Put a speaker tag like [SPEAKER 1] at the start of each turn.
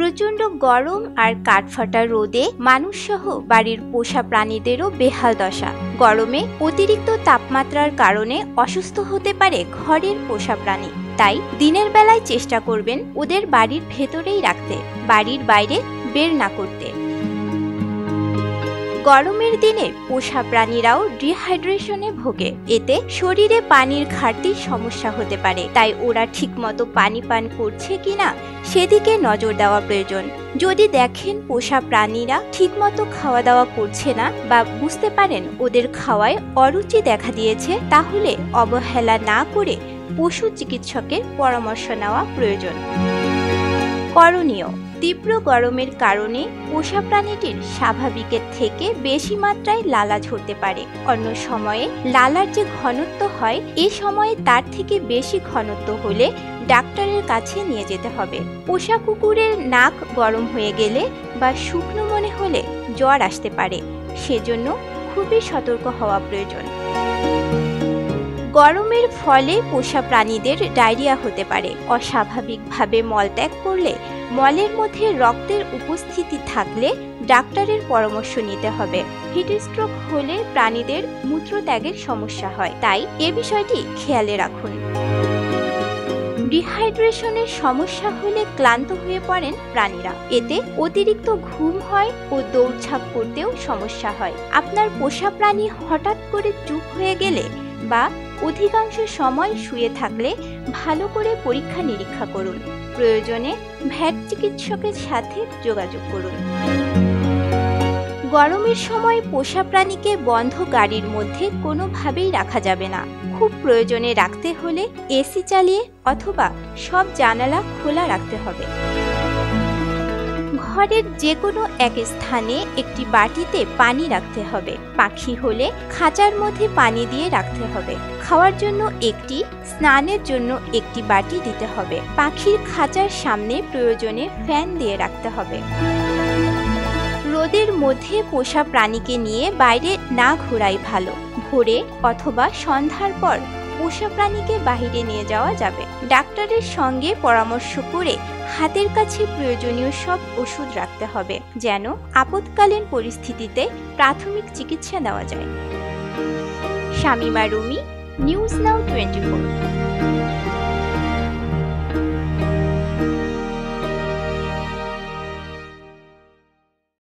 [SPEAKER 1] প্রচন্ড গরম আর কাঠফাটা রোদে মানুষসহ বাড়ির পোষা প্রাণীদেরও বেহাল দশা। গরমে অতিরিক্ত তাপমাত্রার কারণে অসুস্থ হতে পারে ঘরের পোষা প্রাণী। তাই দিনের বেলায় চেষ্টা করবেন ওদের বাড়ির ভেতরেই রাখতে, বাড়ির বাইরে বের না করতে। গরমের দিনে পোষা প্রাণীরাও ডিহাইড্রেশনে ভোগে, এতে শরীরে পানির ঘাটতির সমস্যা হতে পারে। তাই ওরা ঠিকমতো পানি পান করছে কিনা সেদিকে নজর দেওয়া প্রয়োজন। যদি দেখেন পোষা প্রাণীরা ঠিকমতো খাওয়া দাওয়া করছে না বা বুঝতে পারেন ওদের খাওয়ায় অরুচি দেখা দিয়েছে, তাহলে অবহেলা না করে পশু চিকিৎসকের পরামর্শ নেওয়া প্রয়োজন। করণীয়: তীব্র গরমের কারণে পোষা প্রাণীটির স্বাভাবিকের থেকে বেশি মাত্রায় লালা ঝরতে পারে। অন্য সময়ে লালার যে ঘনত্ব হয়, এ সময়ে তার থেকে বেশি ঘনত্ব হলে ডাক্তারের কাছে নিয়ে যেতে হবে। পোষা কুকুরের নাক গরম হয়ে গেলে বা শুকনো মনে হলে জ্বর আসতে পারে, সেজন্য খুবই সতর্ক হওয়া প্রয়োজন। গরমের ফলে পোষা প্রাণীদের ডায়রিয়া হতে পারে। অস্বাভাবিকভাবে মলত্যাগ করলে, মলের মধ্যে রক্তের উপস্থিতি থাকলে ডাক্তারের পরামর্শ নিতে হবে। হিট স্ট্রোক হলে প্রাণীদের মূত্রত্যাগের সমস্যা হয়, তাই এ বিষয়টি খেয়ালে রাখুন। ডিহাইড্রেশনের সমস্যা হলে ক্লান্ত হয়ে পড়েন প্রাণীরা, এতে অতিরিক্ত ঘুম হয় ও দৌড়ঝাঁপ করতেও সমস্যা হয়। আপনার পোষা প্রাণী হঠাৎ করে চুপ হয়ে গেলে বা অধিকাংশ সময় শুয়ে থাকলে ভালো করে পরীক্ষা নিরীক্ষা করুন। প্রয়োজনে ভেট চিকিৎসকের সাথে যোগাযোগ করুন। গরমের সময় পোষা প্রাণীকে বন্ধ গাড়ির মধ্যে কোনোভাবেই রাখা যাবে না। খুব প্রয়োজনে রাখতে হলে এসি চালিয়ে অথবা সব জানালা খোলা রাখতে হবে। ঘরের যে কোনো এক স্থানে একটি বাটিতে পানি রাখতে হবে। পাখি হলে খাঁচার মধ্যে পানি দিয়ে রাখতে হবে। খাওয়ার জন্য একটি, স্নানের জন্য একটি বাটি দিতে হবে। পাখির খাঁচার সামনে প্রয়োজনে ফ্যান দিয়ে রাখতে হবে। রোদের মধ্যে পোষা প্রাণীকে নিয়ে বাইরে না ঘোরাই ভালো। ভোরে অথবা সন্ধ্যার পর পোষা প্রাণীকে বাহিরে নিয়ে যাওয়া যাবে। ডাক্তারের সঙ্গে পরামর্শ করে হাতের কাছে প্রয়োজনীয় সব ওষুধ রাখতে হবে, যেন আপৎকালীন পরিস্থিতিতে প্রাথমিক চিকিৎসা দেওয়া যায়। Shamima Rumi, news now 24।